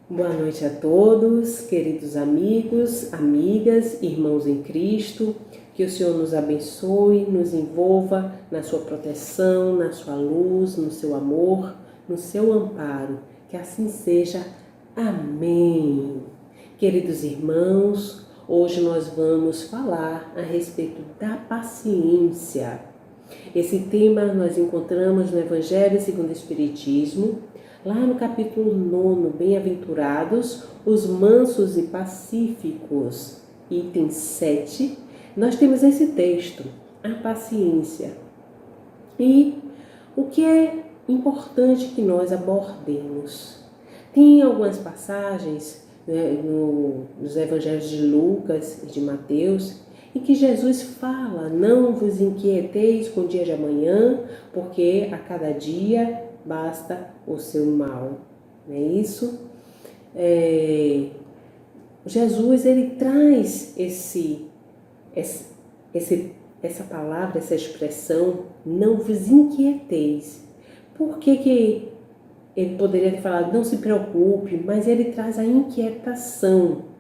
Boa noite a todos, queridos amigos, amigas, irmãos em Cristo. Que o Senhor nos abençoe, nos envolva na sua proteção, na sua luz, no seu amor, no seu amparo. Que assim seja. Amém. Queridos irmãos, hoje nós vamos falar a respeito da paciência. Esse tema nós encontramos no Evangelho segundo o Espiritismo, lá no capítulo 9, Bem-aventurados os mansos e pacíficos, item 7, nós temos esse texto, a paciência. E o que é importante que nós abordemos? Tem algumas passagens nos evangelhos de Lucas e de Mateus, em que Jesus fala: não vos inquieteis com o dia de amanhã, porque a cada dia basta o seu mal. Não é isso? Jesus, ele traz essa palavra, essa expressão, não vos inquieteis. Por que ele poderia ter falado, não se preocupe, mas ele traz a inquietação.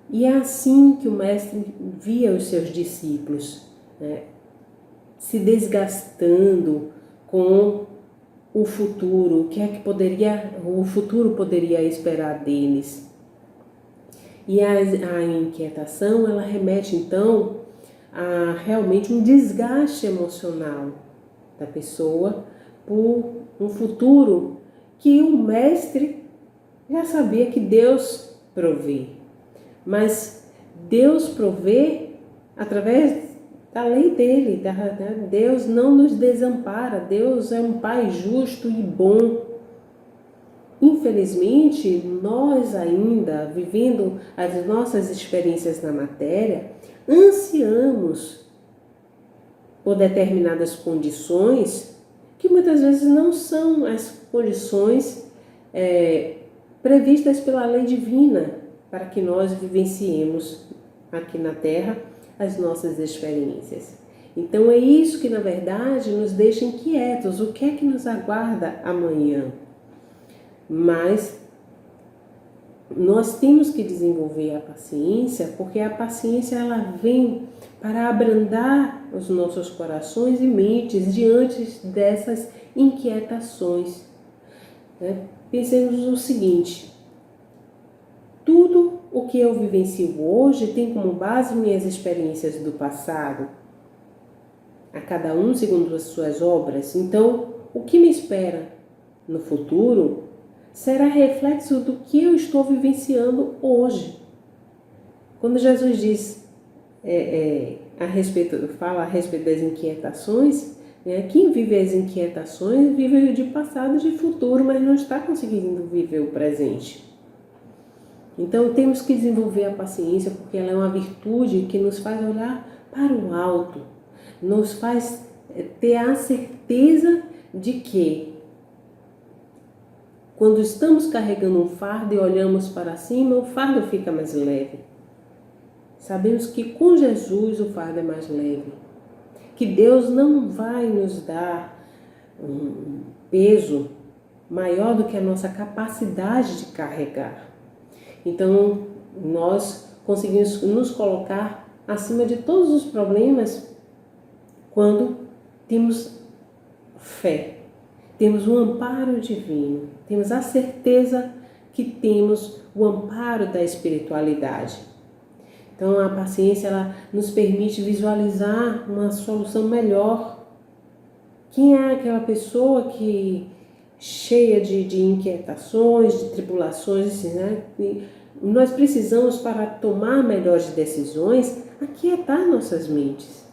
E é assim que o Mestre via os seus discípulos, né, se desgastando com o futuro, o que é que o futuro poderia esperar deles. E a inquietação, ela remete então a realmente um desgaste emocional da pessoa por um futuro que o Mestre já sabia que Deus provê. Mas Deus provê através da lei dele. Deus não nos desampara. Deus é um Pai justo e bom. Infelizmente, nós ainda, vivendo as nossas experiências na matéria, ansiamos por determinadas condições que muitas vezes não são as condições previstas pela lei divina para que nós vivenciemos aqui na Terra as nossas experiências. Então é isso que na verdade nos deixa inquietos. O que é que nos aguarda amanhã? Mas nós temos que desenvolver a paciência, porque a paciência ela vem para abrandar os nossos corações e mentes diante dessas inquietações. Pensemos no seguinte: tudo o que eu vivencio hoje tem como base minhas experiências do passado, a cada um segundo as suas obras. Então, o que me espera no futuro será reflexo do que eu estou vivenciando hoje. Quando Jesus diz fala a respeito das inquietações, quem vive as inquietações vive de passado e de futuro, mas não está conseguindo viver o presente. Então temos que desenvolver a paciência, porque ela é uma virtude que nos faz olhar para o alto, nos faz ter a certeza de que quando estamos carregando um fardo e olhamos para cima, o fardo fica mais leve. Sabemos que com Jesus o fardo é mais leve. Que Deus não vai nos dar um peso maior do que a nossa capacidade de carregar. Então, nós conseguimos nos colocar acima de todos os problemas quando temos fé. Temos o amparo divino, temos a certeza que temos o amparo da espiritualidade. Então a paciência ela nos permite visualizar uma solução melhor. Quem é aquela pessoa que cheia de inquietações, de tribulações, nós precisamos, para tomar melhores decisões, aquietar nossas mentes.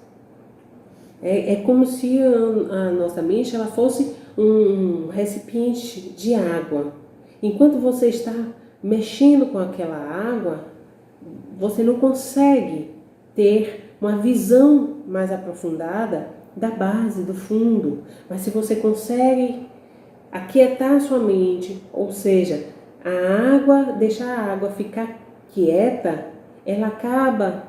É como se a nossa mente ela fosse um recipiente de água. Enquanto você está mexendo com aquela água, você não consegue ter uma visão mais aprofundada da base, do fundo. Mas se você consegue aquietar a sua mente, ou seja, deixar a água ficar quieta, ela acaba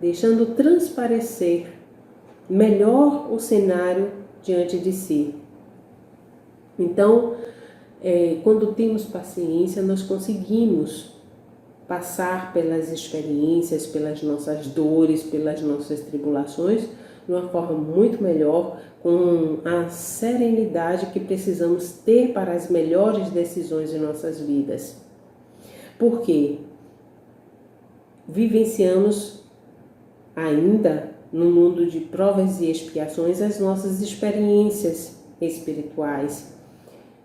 deixando transparecer melhor o cenário diante de si. Então, quando temos paciência, nós conseguimos passar pelas experiências, pelas nossas dores, pelas nossas tribulações, de uma forma muito melhor, com a serenidade que precisamos ter para as melhores decisões em nossas vidas. Porque vivenciamos ainda no mundo de provas e expiações as nossas experiências espirituais.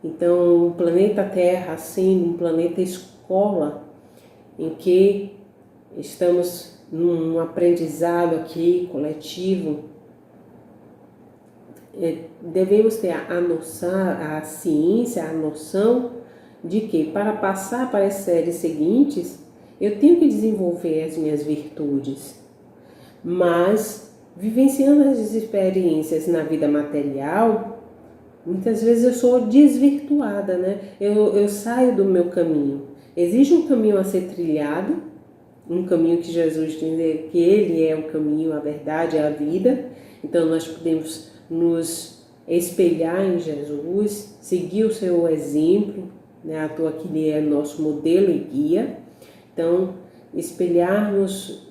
Então, o planeta Terra sendo um planeta escola, em que estamos num aprendizado aqui coletivo, devemos ter a ciência, a noção de que para passar para as séries seguintes, eu tenho que desenvolver as minhas virtudes. Mas, vivenciando as experiências na vida material, muitas vezes eu sou desvirtuada, né? Eu saio do meu caminho. Existe um caminho a ser trilhado, um caminho que Jesus diz que Ele é o caminho, a verdade, a vida. Então nós podemos nos espelhar em Jesus, seguir o seu exemplo, né? À toa que Ele é nosso modelo e guia. Então, espelharmos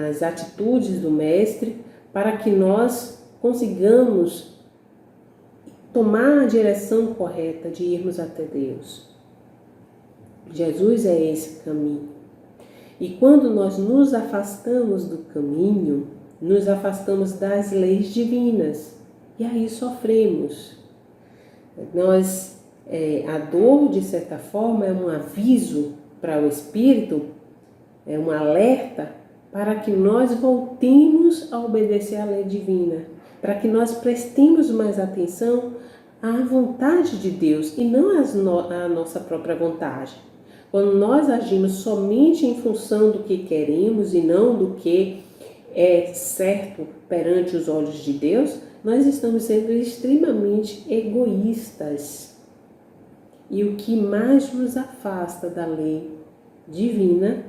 as atitudes do Mestre para que nós consigamos tomar a direção correta de irmos até Deus. Jesus é esse caminho. E quando nós nos afastamos do caminho, nos afastamos das leis divinas. E aí sofremos. A dor, de certa forma, é um aviso para o espírito, é um alerta para que nós voltemos a obedecer à lei divina, para que nós prestemos mais atenção à vontade de Deus e não à nossa própria vontade. Quando nós agimos somente em função do que queremos e não do que é certo perante os olhos de Deus, nós estamos sendo extremamente egoístas. E o que mais nos afasta da lei divina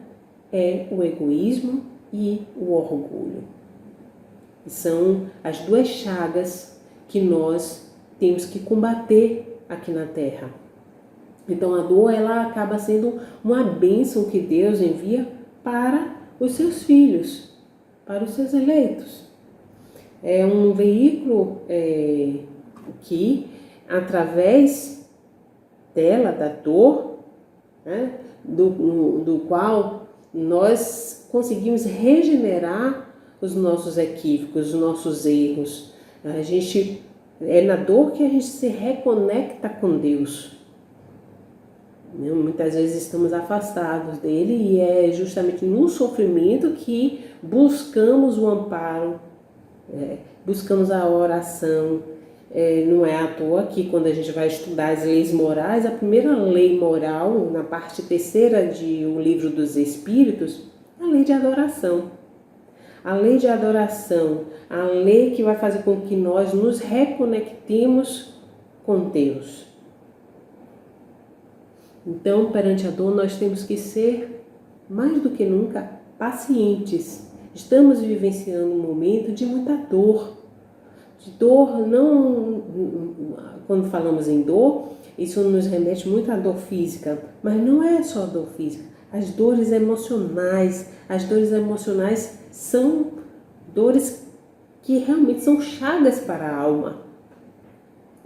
é o egoísmo e o orgulho. São as duas chagas que nós temos que combater aqui na Terra. Então a dor, ela acaba sendo uma bênção que Deus envia para os seus filhos, para os seus eleitos. É um veículo que, através dela, da dor, né, do qual nós conseguimos regenerar os nossos equívocos, os nossos erros. É na dor que a gente se reconecta com Deus. Muitas vezes estamos afastados dele e é justamente no sofrimento que buscamos o amparo, buscamos a oração. Não é à toa que quando a gente vai estudar as leis morais, a primeira lei moral, na parte terceira do Livro dos Espíritos, é a lei de adoração. A lei de adoração, a lei que vai fazer com que nós nos reconectemos com Deus. Então, perante a dor, nós temos que ser, mais do que nunca, pacientes. Estamos vivenciando um momento de muita dor. De dor, não... Quando falamos em dor, isso nos remete muito à dor física. Mas não é só a dor física. As dores emocionais são dores que realmente são chagas para a alma.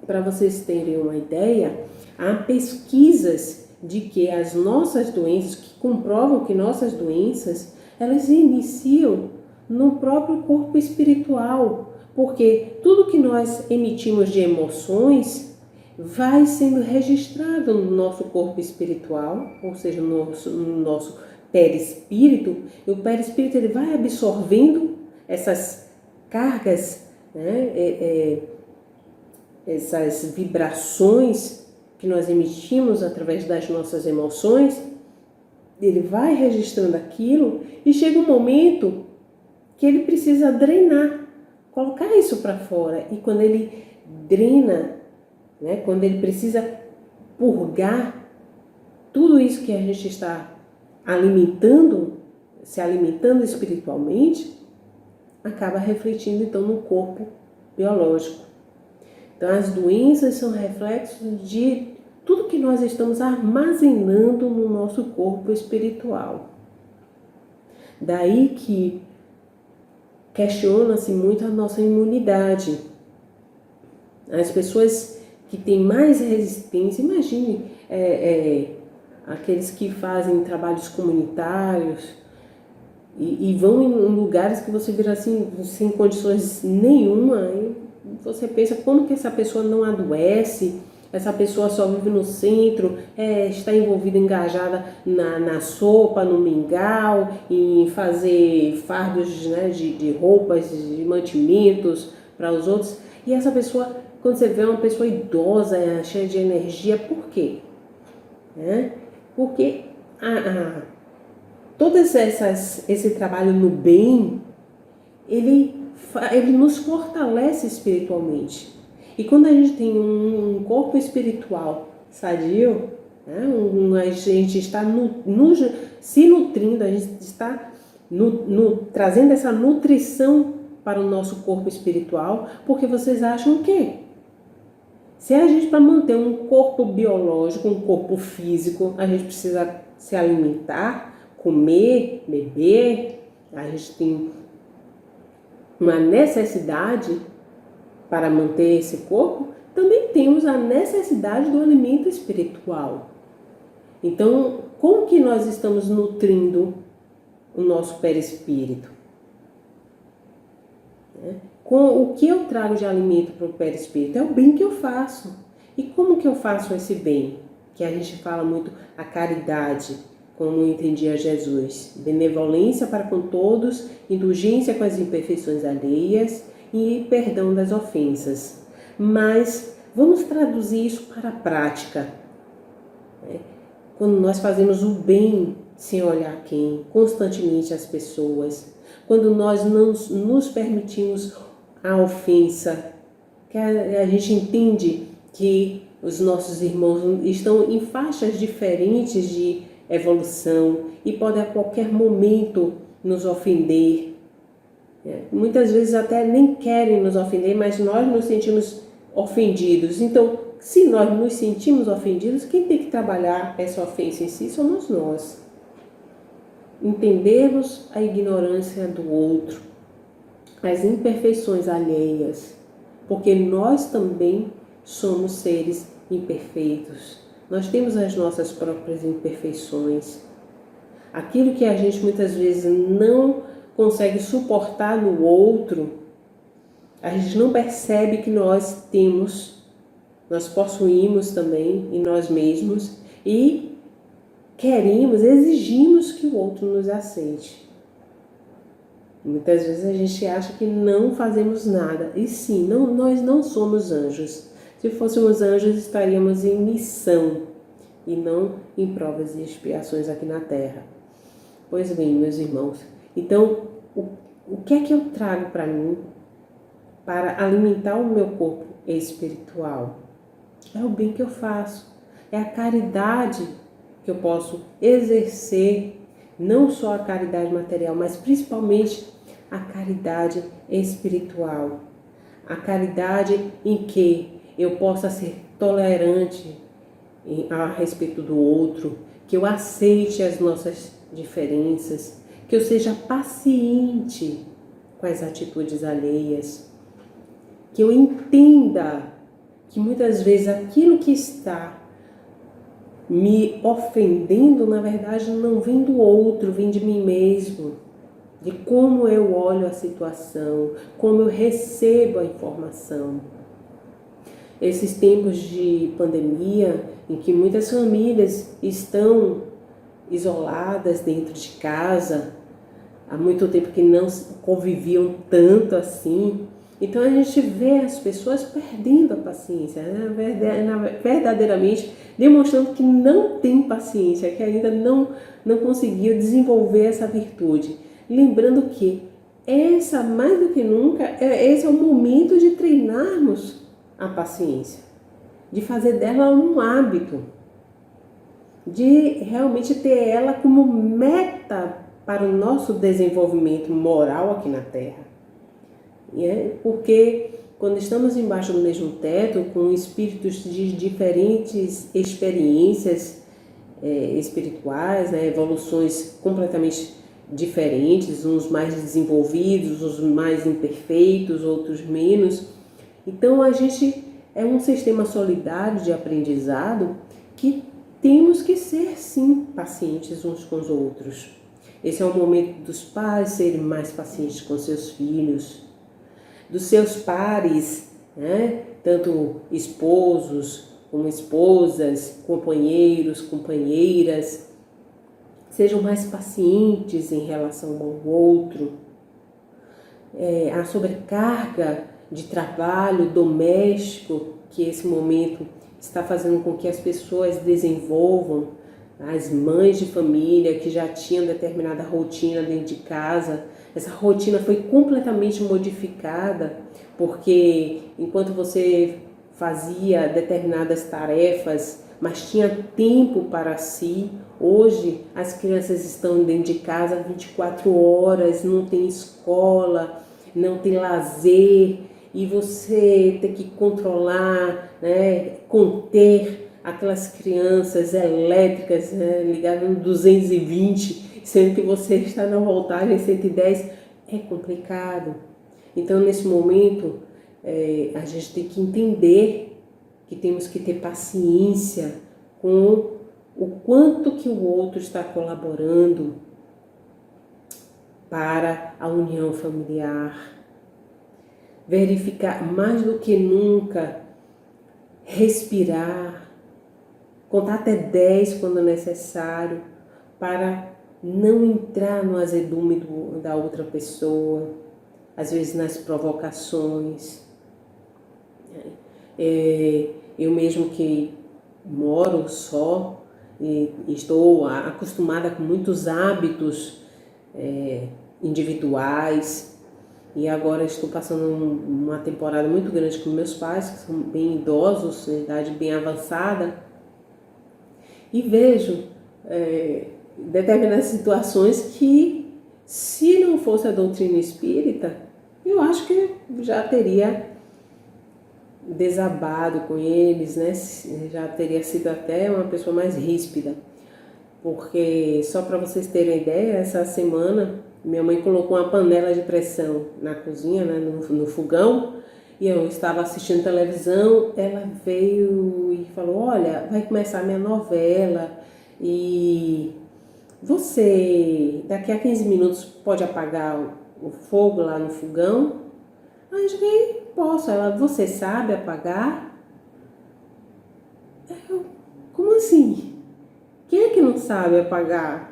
Para vocês terem uma ideia, há pesquisas de que as nossas doenças, que comprovam que nossas doenças, elas iniciam no próprio corpo espiritual, porque tudo que nós emitimos de emoções vai sendo registrado no nosso corpo espiritual, ou seja, no nosso perispírito, e o perispírito ele vai absorvendo essas cargas, né, essas vibrações que nós emitimos através das nossas emoções, ele vai registrando aquilo e chega um momento que ele precisa drenar, colocar isso para fora. E quando ele drena, né, quando ele precisa purgar tudo isso que a gente está se alimentando espiritualmente, acaba refletindo então no corpo biológico. Então as doenças são reflexos de tudo que nós estamos armazenando no nosso corpo espiritual. Daí que questiona-se muito a nossa imunidade. As pessoas que têm mais resistência, imagine aqueles que fazem trabalhos comunitários e vão em lugares que você vira assim, sem condições nenhuma, e você pensa como que essa pessoa não adoece, essa pessoa só vive no centro, está envolvida, engajada na sopa, no mingau, em fazer fardos, né, de roupas, de mantimentos para os outros. E essa pessoa, quando você vê uma pessoa idosa, cheia de energia, por quê? Porque todo esse trabalho no bem, ele nos fortalece espiritualmente. E quando a gente tem um corpo espiritual sadio, a gente está se nutrindo, a gente está trazendo essa nutrição para o nosso corpo espiritual, porque vocês acham o quê? Se a gente, para manter um corpo biológico, um corpo físico, a gente precisa se alimentar, comer, beber, a gente tem uma necessidade para manter esse corpo, também temos a necessidade do alimento espiritual. Então, como que nós estamos nutrindo o nosso perispírito? Com o que eu trago de alimento para o perispírito? É o bem que eu faço. E como que eu faço esse bem? Que a gente fala muito a caridade, como entendia Jesus. Benevolência para com todos, indulgência com as imperfeições alheias e perdão das ofensas. Mas vamos traduzir isso para a prática. Quando nós fazemos o bem sem olhar quem, constantemente as pessoas, quando nós não nos permitimos a ofensa, que a gente entende que os nossos irmãos estão em faixas diferentes de evolução e podem a qualquer momento nos ofender. Muitas vezes até nem querem nos ofender, mas nós nos sentimos ofendidos. Então, se nós nos sentimos ofendidos, quem tem que trabalhar essa ofensa em si somos nós. Entendermos a ignorância do outro, as imperfeições alheias, porque nós também somos seres imperfeitos. Nós temos as nossas próprias imperfeições. Aquilo que a gente muitas vezes não consegue suportar no outro, a gente não percebe que nós temos, nós possuímos também em nós mesmos e queremos, exigimos que o outro nos aceite. Muitas vezes a gente acha que não fazemos nada. E sim, nós não somos anjos. Se fôssemos anjos, estaríamos em missão e não em provas e expiações aqui na Terra. Pois bem, meus irmãos, então o que é que eu trago para mim para alimentar o meu corpo espiritual? É o bem que eu faço, é a caridade que eu posso exercer, não só a caridade material, mas principalmente a caridade espiritual. A caridade em que eu possa ser tolerante a respeito do outro, que eu aceite as nossas diferenças, que eu seja paciente com as atitudes alheias, que eu entenda que muitas vezes aquilo que está me ofendendo, na verdade, não vem do outro, vem de mim mesmo, de como eu olho a situação, como eu recebo a informação. Esses tempos de pandemia, em que muitas famílias estão isoladas dentro de casa, há muito tempo que não conviviam tanto assim, então a gente vê as pessoas perdendo a paciência, verdadeiramente demonstrando que não tem paciência, que ainda não conseguiu desenvolver essa virtude. Lembrando que mais do que nunca, esse é o momento de treinarmos a paciência, de fazer dela um hábito, de realmente ter ela como meta para o nosso desenvolvimento moral aqui na Terra. Porque quando estamos embaixo do mesmo teto, com espíritos de diferentes experiências espirituais, né, evoluções completamente diferentes, uns mais desenvolvidos, uns mais imperfeitos, outros menos. Então a gente é um sistema solidário de aprendizado que temos que ser sim pacientes uns com os outros. Esse é o momento dos pais serem mais pacientes com seus filhos, dos seus pares, né? Tanto esposos como esposas, companheiros, companheiras, sejam mais pacientes em relação ao outro. A sobrecarga de trabalho doméstico que esse momento está fazendo com que as pessoas desenvolvam, as mães de família que já tinham determinada rotina dentro de casa, essa rotina foi completamente modificada, porque enquanto você fazia determinadas tarefas, mas tinha tempo para si, hoje as crianças estão dentro de casa 24 horas, não tem escola, não tem lazer, e você tem que controlar, né, conter aquelas crianças elétricas, né, ligadas no 220, sendo que você está na voltagem 110, é complicado. Então, nesse momento, a gente tem que entender que temos que ter paciência com o quanto que o outro está colaborando para a união familiar. Verificar mais do que nunca, respirar, contar até 10 quando necessário, para não entrar no azedume da outra pessoa, às vezes nas provocações. Eu mesmo que moro só e estou acostumada com muitos hábitos individuais, e agora estou passando uma temporada muito grande com meus pais, que são bem idosos, em idade bem avançada, e vejo determinadas situações que, se não fosse a doutrina espírita, eu acho que já teria desabado com eles, né? Já teria sido até uma pessoa mais ríspida. Porque, só para vocês terem ideia, essa semana minha mãe colocou uma panela de pressão na cozinha, né, no fogão, e eu estava assistindo televisão, ela veio e falou: olha, vai começar a minha novela e você daqui a 15 minutos pode apagar o fogo lá no fogão? Aí eu cheguei: posso. Ela: você sabe apagar? Eu: como assim? Quem é que não sabe apagar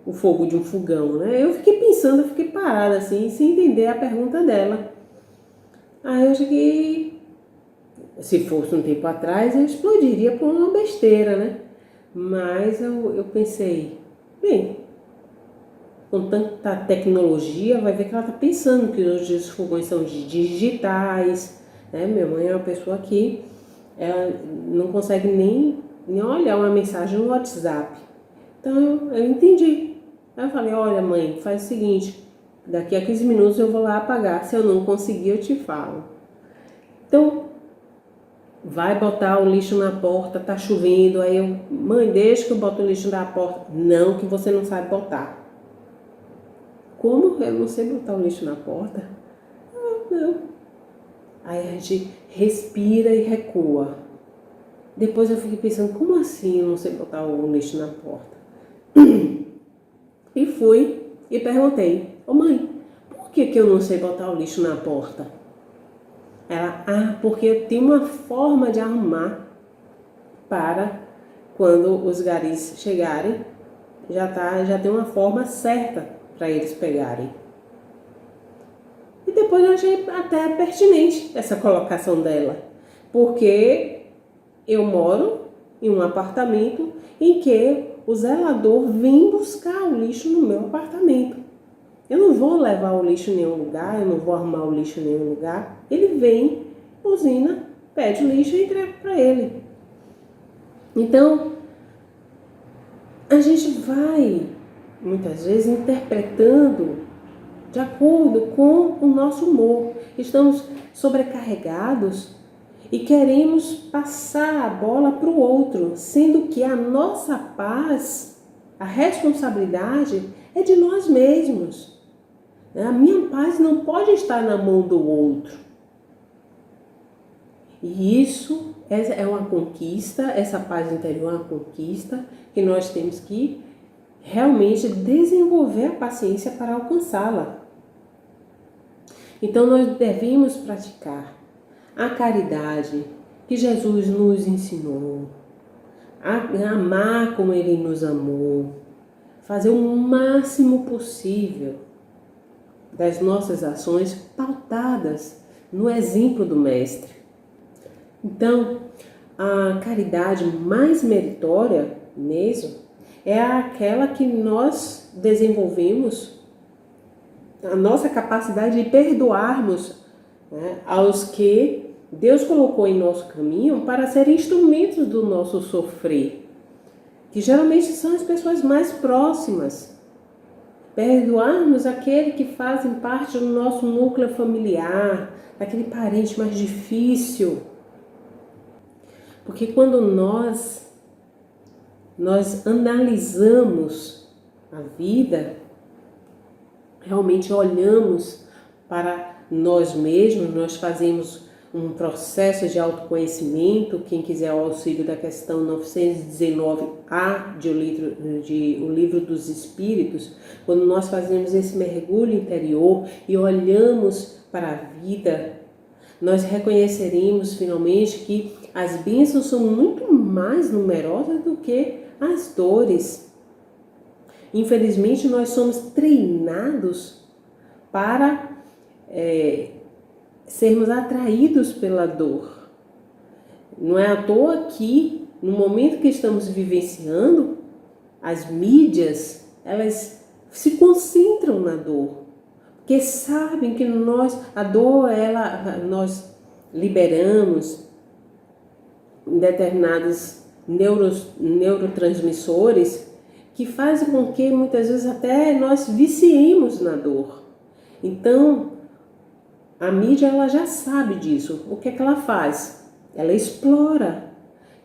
o fogo de um fogão, né? Eu fiquei pensando, eu fiquei parada assim, sem entender a pergunta dela. Aí eu cheguei, se fosse um tempo atrás, eu explodiria por uma besteira, né? Mas eu pensei, bem, com tanta tecnologia, vai ver que ela está pensando que hoje os fogões são digitais, né? Minha mãe é uma pessoa que ela não consegue nem olhar uma mensagem no WhatsApp. Então eu entendi. Aí eu falei: olha, mãe, faz o seguinte, daqui a 15 minutos eu vou lá apagar, se eu não conseguir eu te falo. Então, vai botar o lixo na porta, tá chovendo, aí eu: mãe, deixa que eu boto o lixo na porta. Não, que você não sabe botar. Como eu não sei botar o lixo na porta? Não. Aí a gente respira e recua. Depois eu fiquei pensando: como assim eu não sei botar o lixo na porta? E fui e perguntei: ô mãe, por que eu não sei botar o lixo na porta? Ela: porque eu tenho uma forma de arrumar para quando os garis chegarem, já tem uma forma certa para eles pegarem. E depois eu achei até pertinente essa colocação dela, porque eu moro em um apartamento em que o zelador vem buscar o lixo no meu apartamento. Eu não vou levar o lixo em nenhum lugar, eu não vou arrumar o lixo em nenhum lugar. Ele vem, buzina, pede o lixo e entrega para ele. Então, a gente vai, muitas vezes, interpretando de acordo com o nosso humor. Estamos sobrecarregados e queremos passar a bola para o outro, sendo que a nossa paz, a responsabilidade é de nós mesmos. A minha paz não pode estar na mão do outro. E isso é uma conquista, essa paz interior é uma conquista que nós temos que realmente desenvolver a paciência para alcançá-la. Então nós devemos praticar a caridade que Jesus nos ensinou, a amar como Ele nos amou, fazer o máximo possível das nossas ações pautadas no exemplo do Mestre. Então, a caridade mais meritória mesmo é aquela que nós desenvolvemos a nossa capacidade de perdoarmos, né, aos que Deus colocou em nosso caminho para serem instrumentos do nosso sofrer, que geralmente são as pessoas mais próximas. Perdoarmos aquele que fazem parte do nosso núcleo familiar, aquele parente mais difícil. Porque quando nós analisamos a vida, realmente olhamos para nós mesmos, nós fazemos um processo de autoconhecimento. Quem quiser o auxílio da questão 919A o livro dos Espíritos, quando nós fazemos esse mergulho interior e olhamos para a vida, nós reconheceremos finalmente que as bênçãos são muito mais numerosas do que as dores. Infelizmente, nós somos treinados para sermos atraídos pela dor. Não é à toa que, no momento que estamos vivenciando, as mídias, elas se concentram na dor, porque sabem que a dor, nós liberamos determinados neurotransmissores que fazem com que muitas vezes até nós viciemos na dor. Então, a mídia, ela já sabe disso. O que é que ela faz? Ela explora.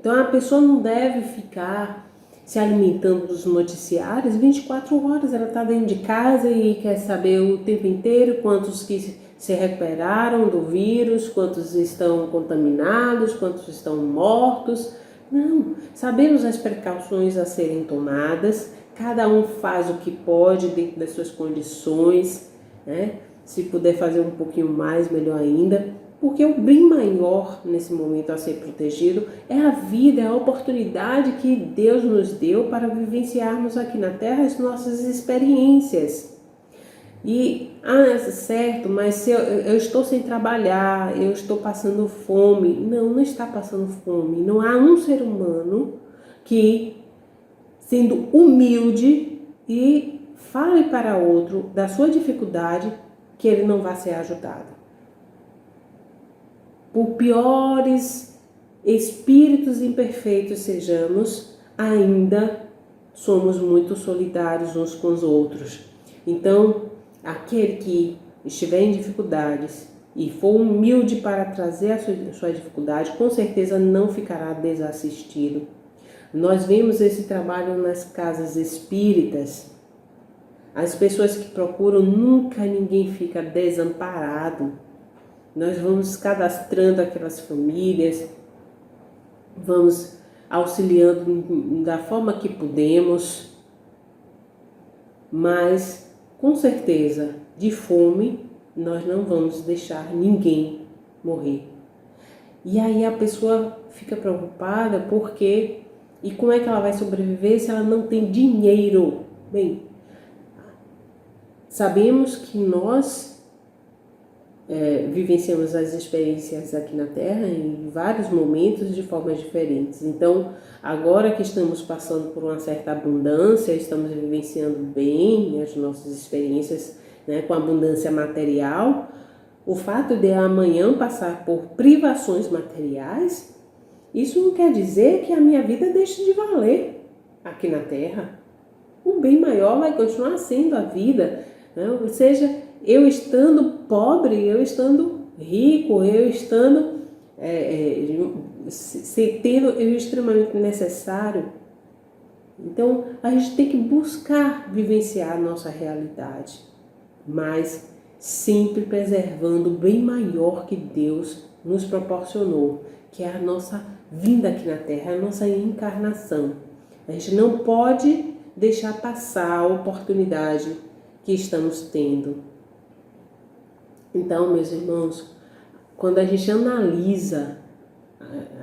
Então, a pessoa não deve ficar se alimentando dos noticiários 24 horas. Ela está dentro de casa e quer saber o tempo inteiro quantos que se recuperaram do vírus, quantos estão contaminados, quantos estão mortos. Não, sabemos as precauções a serem tomadas, cada um faz o que pode dentro das suas condições, né? Se puder fazer um pouquinho mais, melhor ainda, porque o bem maior nesse momento a ser protegido é a vida, é a oportunidade que Deus nos deu para vivenciarmos aqui na Terra as nossas experiências. E, certo, mas se eu estou sem trabalhar, eu estou passando fome. Não está passando fome. Não há um ser humano que, sendo humilde e fale para outro da sua dificuldade, que ele não vai ser ajudado. Por piores espíritos imperfeitos sejamos, ainda somos muito solidários uns com os outros. Então, aquele que estiver em dificuldades e for humilde para trazer a sua dificuldade, com certeza não ficará desassistido. Nós vemos esse trabalho nas casas espíritas. As pessoas que procuram, nunca ninguém fica desamparado. Nós vamos cadastrando aquelas famílias, vamos auxiliando da forma que podemos, mas com certeza de fome nós não vamos deixar ninguém morrer. E aí a pessoa fica preocupada porque, e como é que ela vai sobreviver se ela não tem dinheiro? Bem, sabemos que nós vivenciamos as experiências aqui na Terra em vários momentos de formas diferentes. Então, agora que estamos passando por uma certa abundância, estamos vivenciando bem as nossas experiências, né, com abundância material, o fato de amanhã passar por privações materiais, isso não quer dizer que a minha vida deixe de valer aqui na Terra. O bem maior vai continuar sendo a vida, né? Ou seja, eu estando pobre, eu estando rico, eu estando tendo o extremamente necessário. Então, a gente tem que buscar vivenciar a nossa realidade, mas sempre preservando o bem maior que Deus nos proporcionou, que é a nossa vinda aqui na Terra, a nossa encarnação. A gente não pode deixar passar a oportunidade que estamos tendo. Então, meus irmãos, quando a gente analisa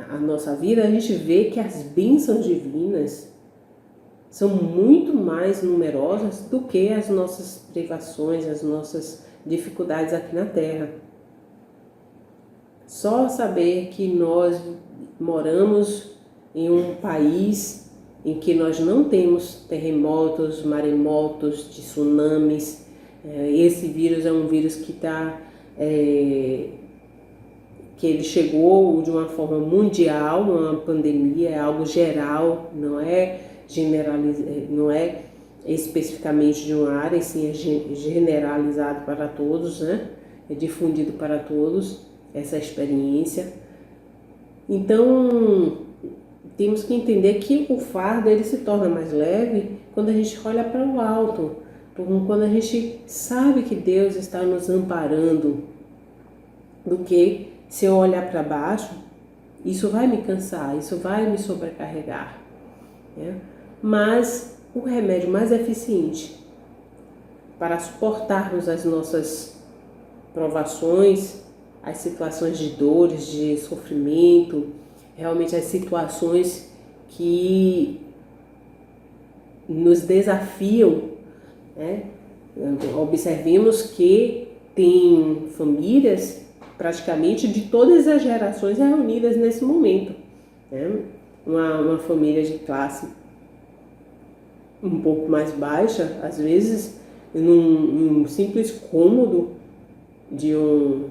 a nossa vida, a gente vê que as bênçãos divinas são muito mais numerosas do que as nossas privações, as nossas dificuldades aqui na Terra. Só saber que nós moramos em um país em que nós não temos terremotos, maremotos, tsunamis. Esse vírus é um vírus que que ele chegou de uma forma mundial, uma pandemia, é algo geral, não é não é especificamente de uma área, sim é generalizado para todos, né? É difundido para todos essa experiência. Então, temos que entender que o fardo ele se torna mais leve quando a gente olha para o alto, quando a gente sabe que Deus está nos amparando, do que se eu olhar para baixo, isso vai me cansar, isso vai me sobrecarregar, né? Mas o remédio mais eficiente para suportarmos as nossas provações, as situações de dores, de sofrimento, realmente as situações que nos desafiam, né? Observemos que tem famílias praticamente de todas as gerações reunidas nesse momento, né? Uma família de classe um pouco mais baixa, às vezes num simples cômodo de um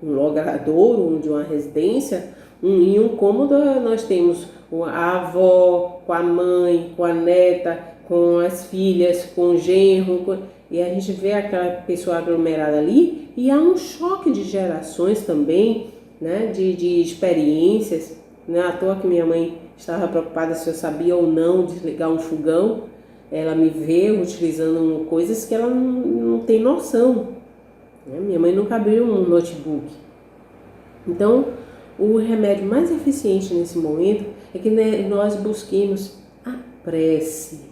logradouro, de uma residência, em um cômodo nós temos a avó com a mãe, com a neta, com as filhas, com o genro, e a gente vê aquela pessoa aglomerada ali, e há um choque de gerações também, né, de experiências. Não é à toa que minha mãe estava preocupada se eu sabia ou não desligar um fogão. Ela me vê utilizando coisas que ela não tem noção. Minha mãe nunca abriu um notebook. Então, o remédio mais eficiente nesse momento é que nós busquemos a prece.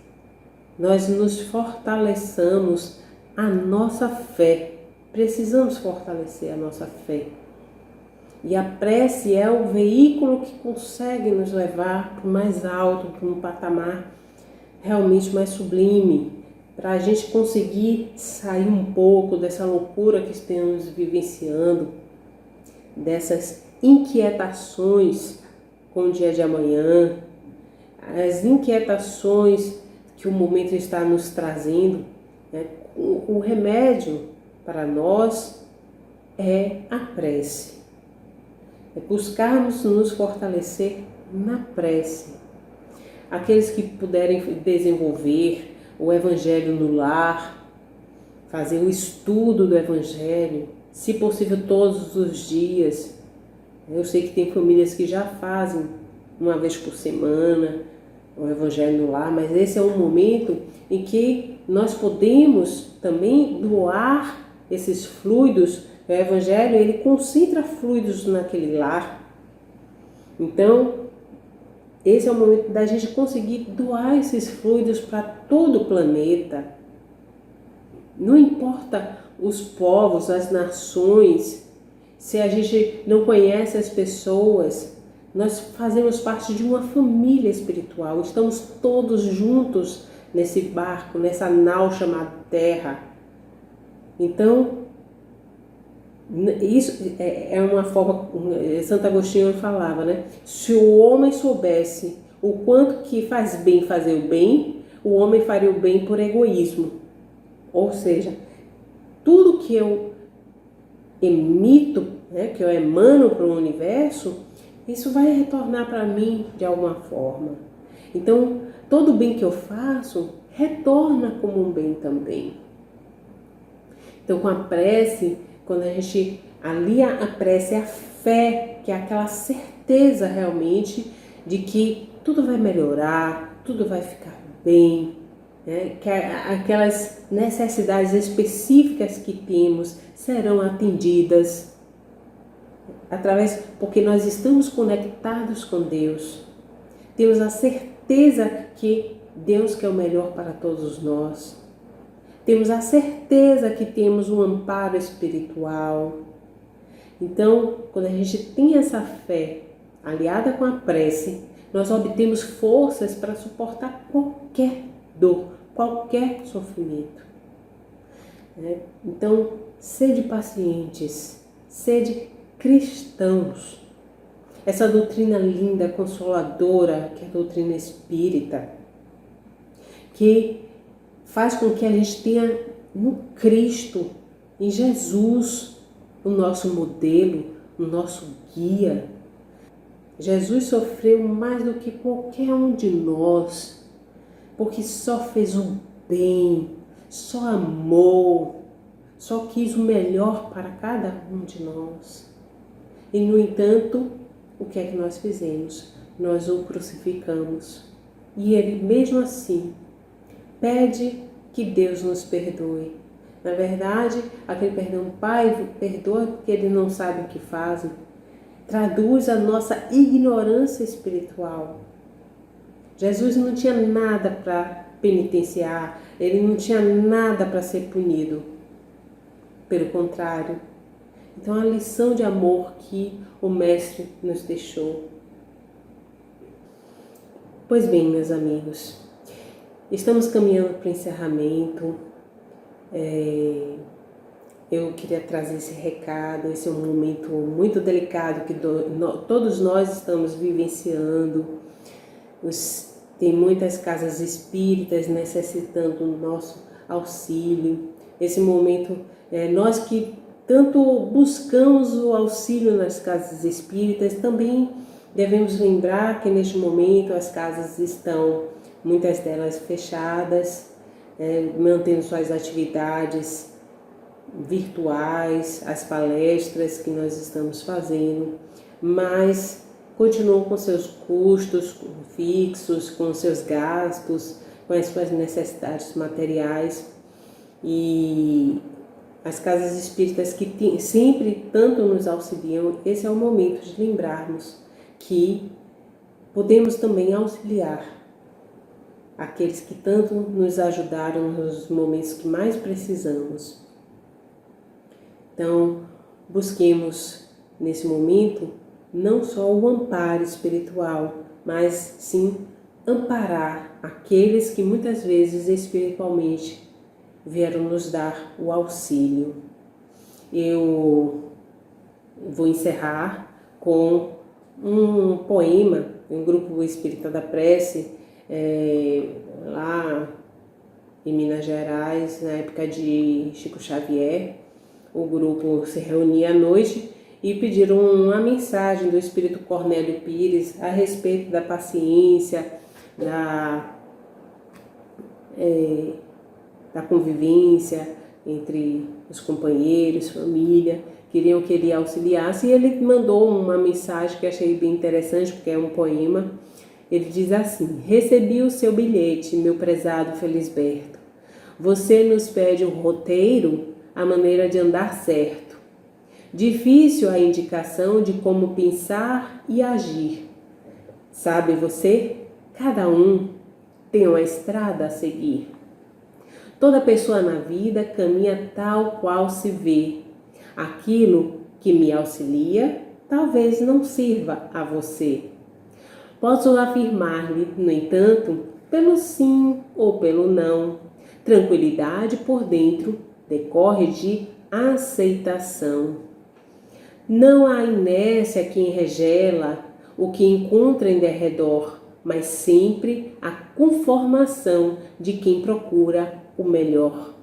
Nós nos fortaleçamos a nossa fé. Precisamos fortalecer a nossa fé. E a prece é o veículo que consegue nos levar para o mais alto, para um patamar realmente mais sublime, para a gente conseguir sair um pouco dessa loucura que estamos vivenciando, dessas inquietações com o dia de amanhã, as inquietações que o momento está nos trazendo, né? O remédio para nós é a prece. É buscarmos nos fortalecer na prece. Aqueles que puderem desenvolver o Evangelho no lar, fazer o estudo do Evangelho, se possível todos os dias. Eu sei que tem famílias que já fazem uma vez por semana o Evangelho no lar, mas esse é um momento em que nós podemos também doar esses fluidos. O Evangelho, ele concentra fluidos naquele lar. Então, esse é o momento da gente conseguir doar esses fluidos para todo o planeta. Não importa os povos, as nações, se a gente não conhece as pessoas, nós fazemos parte de uma família espiritual. Estamos todos juntos nesse barco, nessa nau chamada Terra. Então, isso é uma forma, Santo Agostinho falava, né? Se o homem soubesse o quanto que faz bem fazer o bem, o homem faria o bem por egoísmo. Ou seja, tudo que eu emito, né, que eu emano para o universo, isso vai retornar para mim de alguma forma. Então, todo o bem que eu faço retorna como um bem também. Então, com a prece, quando a gente alia a prece, é a fé, que é aquela certeza realmente de que tudo vai melhorar, tudo vai ficar bem, né? Que aquelas necessidades específicas que temos serão atendidas porque nós estamos conectados com Deus. Temos a certeza que Deus quer o melhor para todos nós. Temos a certeza que temos um amparo espiritual. Então, quando a gente tem essa fé aliada com a prece, nós obtemos forças para suportar qualquer dor, qualquer sofrimento. Então, sede pacientes, sede cristãos. Essa doutrina linda, consoladora, que é a doutrina espírita, que faz com que a gente tenha no Cristo, em Jesus, o nosso modelo, o nosso guia. Jesus sofreu mais do que qualquer um de nós, porque só fez o bem, só amou, só quis o melhor para cada um de nós. E, no entanto, o que é que nós fizemos? Nós o crucificamos. E ele, mesmo assim, pede que Deus nos perdoe. Na verdade, aquele perdão, Pai, perdoa porque eles não sabem o que fazem, traduz a nossa ignorância espiritual. Jesus não tinha nada para penitenciar, ele não tinha nada para ser punido. Pelo contrário. Então, a lição de amor que o Mestre nos deixou. Pois bem, meus amigos, estamos caminhando para o encerramento. Eu queria trazer esse recado. Esse é um momento muito delicado que todos nós estamos vivenciando. Tem muitas casas espíritas necessitando do nosso auxílio. Esse momento, nós que tanto buscamos o auxílio nas casas espíritas, também devemos lembrar que neste momento as casas estão, muitas delas fechadas, mantendo suas atividades virtuais, as palestras que nós estamos fazendo, mas continuam com seus custos fixos, com seus gastos, com as suas necessidades materiais. E as casas espíritas que sempre tanto nos auxiliam, esse é o momento de lembrarmos que podemos também auxiliar aqueles que tanto nos ajudaram nos momentos que mais precisamos. Então, busquemos nesse momento não só o amparo espiritual, mas sim amparar aqueles que muitas vezes espiritualmente vieram nos dar o auxílio. Eu vou encerrar com um poema, um grupo espírita da prece, lá em Minas Gerais, na época de Chico Xavier. O grupo se reunia à noite e pediram uma mensagem do Espírito Cornélio Pires a respeito da paciência, da convivência entre os companheiros, família. Queriam que ele auxiliasse, e ele mandou uma mensagem que achei bem interessante, porque é um poema. Ele diz assim: recebi o seu bilhete, meu prezado Felisberto. Você nos pede um roteiro, a maneira de andar certo. Difícil a indicação de como pensar e agir. Sabe você? Cada um tem uma estrada a seguir. Toda pessoa na vida caminha tal qual se vê. Aquilo que me auxilia talvez não sirva a você. Posso afirmar-lhe, no entanto, pelo sim ou pelo não, tranquilidade por dentro decorre de aceitação. Não há inércia que enregela o que encontra em derredor, mas sempre a conformação de quem procura o melhor.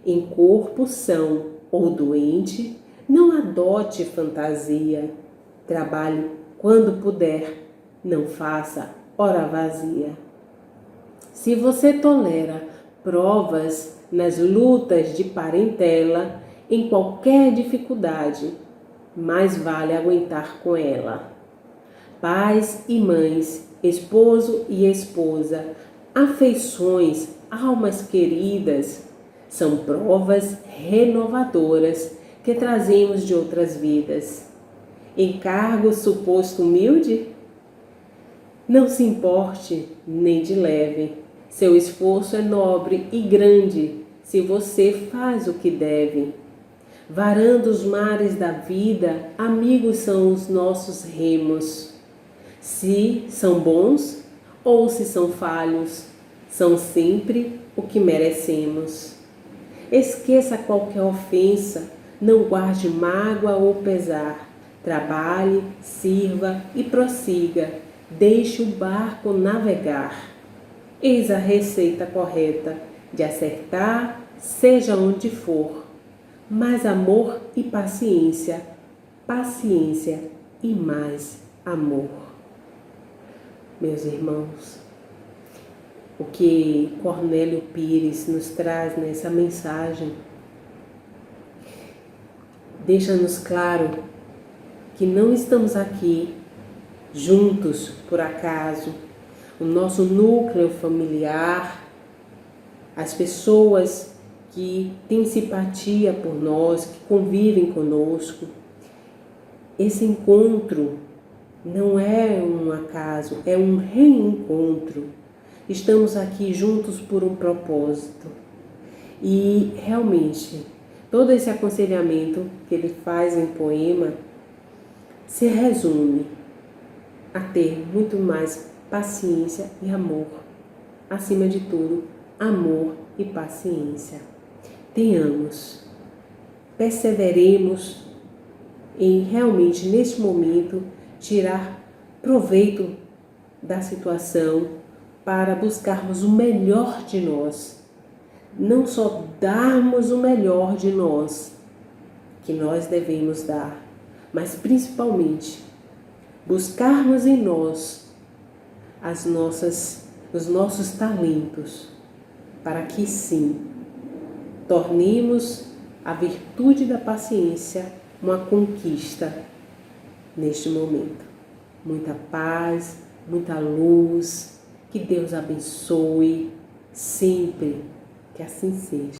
Em corpo são ou doente, não adote fantasia. Trabalhe quando puder, não faça hora vazia. Se você tolera provas nas lutas de parentela, em qualquer dificuldade, mais vale aguentar com ela. Pais e mães, esposo e esposa, afeições, almas queridas, são provas renovadoras que trazemos de outras vidas. Encargo suposto humilde? Não se importe nem de leve. Seu esforço é nobre e grande se você faz o que deve. Varando os mares da vida, amigos são os nossos remos. Se são bons ou se são falhos, são sempre o que merecemos. Esqueça qualquer ofensa, não guarde mágoa ou pesar. Trabalhe, sirva e prossiga. Deixe o barco navegar. Eis a receita correta de acertar, seja onde for. Mais amor e paciência, paciência e mais amor. Meus irmãos, o que Cornélio Pires nos traz nessa mensagem deixa-nos claro que não estamos aqui juntos por acaso. O nosso núcleo familiar, as pessoas que têm simpatia por nós, que convivem conosco, esse encontro não é um acaso, é um reencontro. Estamos aqui juntos por um propósito. E realmente, todo esse aconselhamento que ele faz em poema se resume a ter muito mais paciência e amor. Acima de tudo, amor e paciência. Tenhamos, perseveremos em realmente neste momento tirar proveito da situação para buscarmos o melhor de nós. Não só darmos o melhor de nós, que nós devemos dar, mas principalmente buscarmos em nós os nossos talentos, para que sim, tornemos a virtude da paciência uma conquista neste momento. Muita paz, muita luz, que Deus abençoe sempre, que assim seja.